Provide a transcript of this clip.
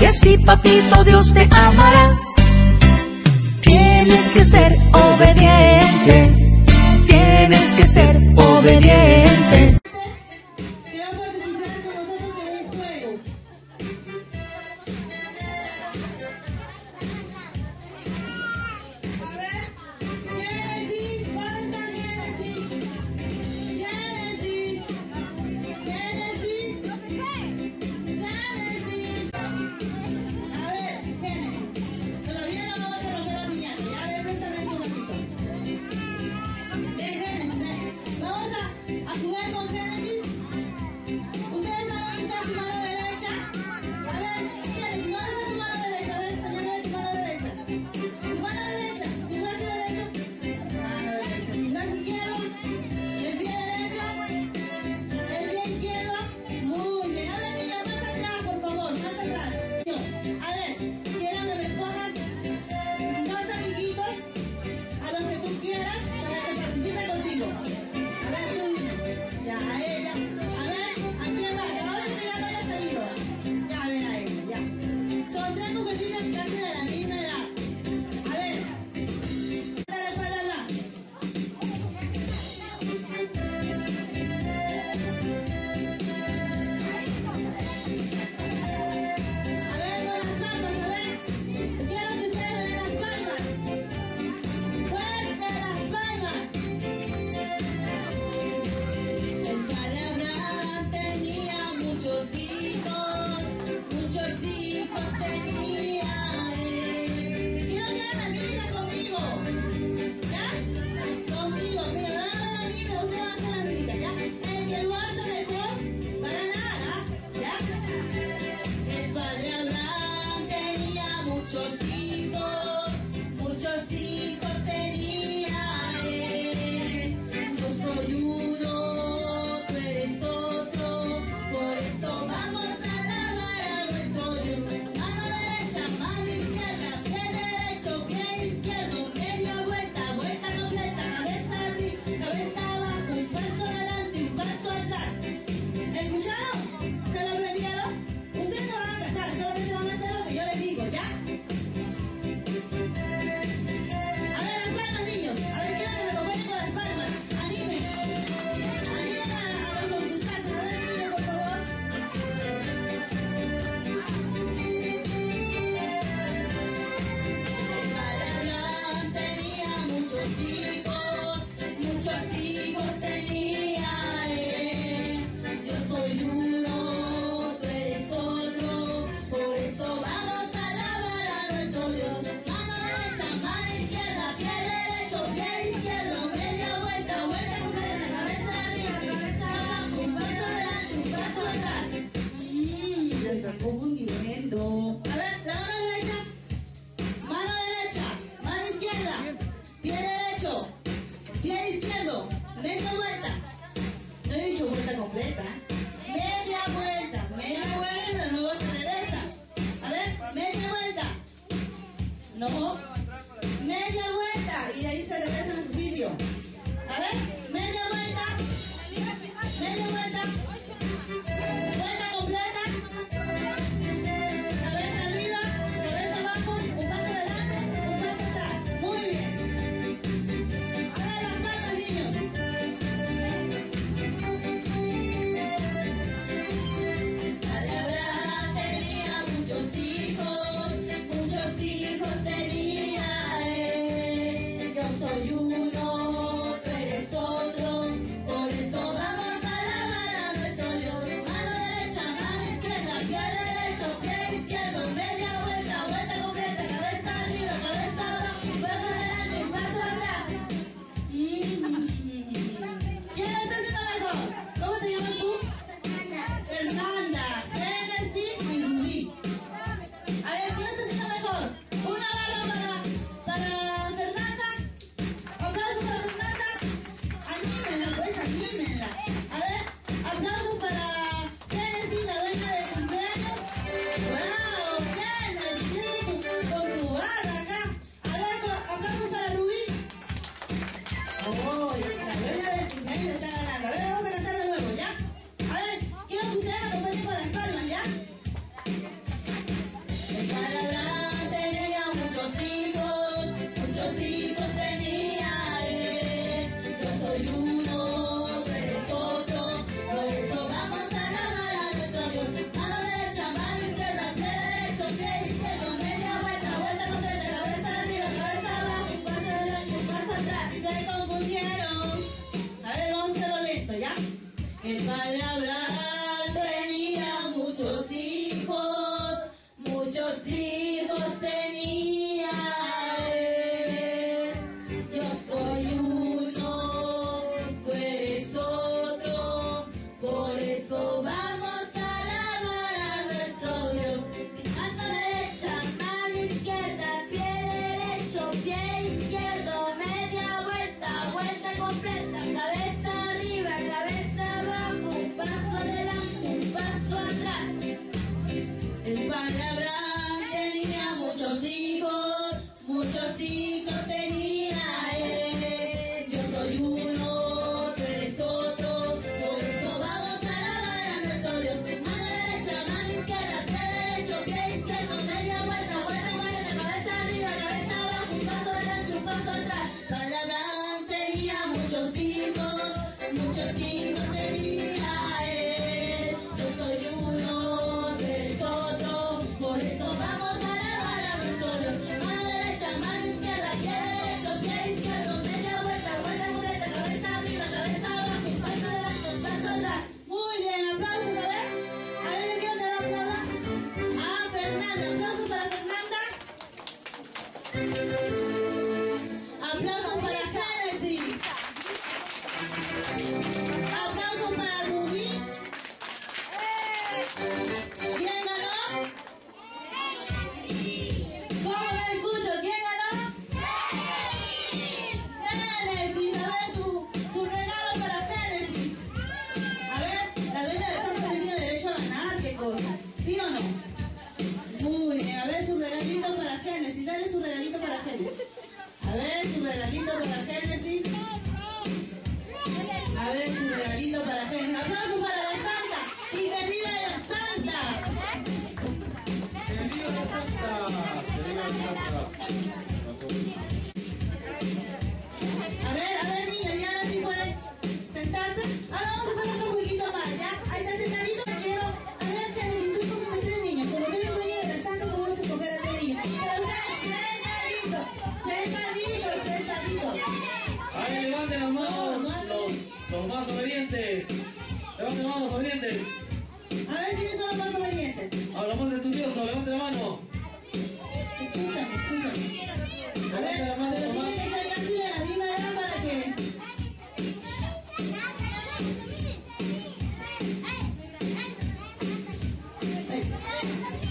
y así papito Dios te amará. Tienes que ser obediente, tienes que ser obediente. Que va a participar con nosotros en un juego. A ver, Génesis, ¿dónde está Génesis? Génesis, Génesis, Génesis. A ver, Génesis, todavía no vamos a romper la piñata. Ya, a ver, préstame un ratito. Génesis, ven. Vamos a jugar con Génesis. ¿Ustedes saben dónde está su mano derecha? A ver, Génesis, ¿dónde está tu mano derecha? A ver, señálame tu mano derecha. Tu mano derecha, tu brazo derecho. Mano derecha. Tu brazo izquierdo. El pie derecho. El pie izquierdo. Muy bien. A ver, niños, más atrás, por favor, más atrás. A ver, quiero que me cojas dos amiguitos a los que tú quieras para que participen contigo. A ver, tú dime. Ya, a ella. A ver, ¿a quién va? Ahora que ya no haya salido. Ya, a ver a ella, ya. Son tres mujercitas casi de la misma edad. A ver. Dale para hablar. A ver, con las palmas, a ver. Quiero que ustedes den las palmas. Fuerte las palmas. El padre Abraham tenía muchos hijos tenía él. Quiero que hagan la mímica conmigo, ¿ya? Conmigo, me van a ver a mí, pero ustedes van a hacer la mímica, ¿ya? El que lo hace mejor va a ganar, ¿ya? El padre Abraham tenía muchos hijos tenía él. Yo soy uno, tú eres otro, por eso vamos a alabar a nuestro Dios. Mano derecha, mano izquierda, pie derecho, pie izquierdo, media vuelta, vuelta completa, cabeza arriba, cabeza abajo, un paso adelante, un paso atrás. ¿Escucharon? ¿Se lo aprendieron? Ustedes no van a gastar, solamente van a hacer lo que yo les digo, ¿ya? A ver, las palmas, niños. A ver, quiero que me acompañen con las palmas. Animen. Animen a los concursantes. A ver, niños, por favor. El padre Abraham tenía muchos hijos tenía él. Yo soy uno, tú eres otro, por eso vamos a alabar a nuestro Dios. Mano derecha, mano izquierda, pie derecho, pie izquierdo, media vuelta, vuelta completa, cabeza arriba, cabeza abajo, un paso adelante, un paso atrás. Se sacó fundiendo. A ver, la mano izquierda, pie derecho, pie izquierdo, media vuelta. No he dicho vuelta completa. Media vuelta, no voy a hacer esta. A ver, media vuelta. No, media vuelta. Y de ahí se regresan a su sitio. A ver, media vuelta. Media vuelta. Vuelta completa. Cabeza arriba, cabeza abajo, un paso adelante, un paso atrás. Muy bien. A ver, las palmas, niños. Padre Abraham tenía muchos hijos tenía él. Yo soy uno, tú eres otro, por eso vamos a alabar a nuestro Dios. Mano derecha, mano izquierda, pie derecho, pie izquierdo, media vuelta, vuelta completa, cabeza arriba, cabeza abajo, un paso adelante, un paso atrás. ¿Quién lo está haciendo mejor? ¿Cómo te llamas tú? Fernanda, Génesis y Rubí. A ver, ¿quién lo está haciendo mejor? Una barra para Fernanda. Aplausos soy uno, tú eres otro, por eso vamos a alabar a nuestro Dios. Mano derecha, mano izquierda, pie derecho, pie izquierdo, media vuelta, vuelta completa, cabeza arriba, cabeza abajo, un paso adelante, un paso atrás. Se confundieron. A ver, vamos a hacerlo lento, ¿ya? El padre Abraham tenía muchos hijos tenía él. Yo soy uno, tú eres otro, por eso vamos a alabar a nuestro Dios. Mano derecha, mano izquierda, pie derecho, pie izquierdo, media vuelta, vuelta completa, cabeza arriba, cabeza abajo, un paso adelante, un paso atrás. El padre Abraham tenía muchos hijos tenía él. Yo soy uno, tú eres otro, por eso vamos a alabar a nuestro Dios. Mano derecha, mano izquierda, pie derecho, pie izquierdo, media vuelta, vuelta completa, cabeza arriba, cabeza abajo, un paso adelante, un paso atrás. Padre Abraham tenía muchos hijos tenía él. Yo soy uno, tú eres otro, por eso vamos a alabar a nuestro Dios. Mano derecha, mano izquierda, pie derecho, pie izquierdo, media vuelta, vuelta completa, cabeza arriba, cabeza abajo, un paso adelante, un paso atrás. Muy bien, aplausos, a ver. A ver, yo quiero que lo aplaudan. Ah, Fernanda, aplauso para Fernanda. Aplausos para Genesis. Aplausos para Rubí. ¿Quién ganó? ¿Cómo lo escucho? ¿Quién ganó? Genesis. A ver, su regalo para Genesis. A ver, la dueña de Santo tenía derecho a ganar, ¿qué cosa? ¿Sí o no? Muy bien, a ver su regalito para Genesis. Dale su regalito para Genesis. A ver, su regalito para Genesis. A ver, su regalito para Genesis. Aplausos para la Santa. Y que viva la Santa. ¡Que viva la Santa! ¡Que viva la Santa! A ver, niños, ya ahora sí pueden sentarse. Ahora vamos a hacer otro jueguito más, ¿ya? Ahí está sentadito, quiero. A ver, Genesis, tú escoges 3 niños. Como tú eres dueña de la Santa, ¿cómo vas a escoger a 3 niños? Pero sentadito. ¡Ahí levanten las manos los más obedientes! ¡Levanten las manos, obedientes! A ver, ¿quiénes son los más obedientes? Ahora, los más estudiosos, levanten la mano. Escúchame. A ver, Levanten la mano, pero los más. tienen que ser casi de la misma edad para que... Ay.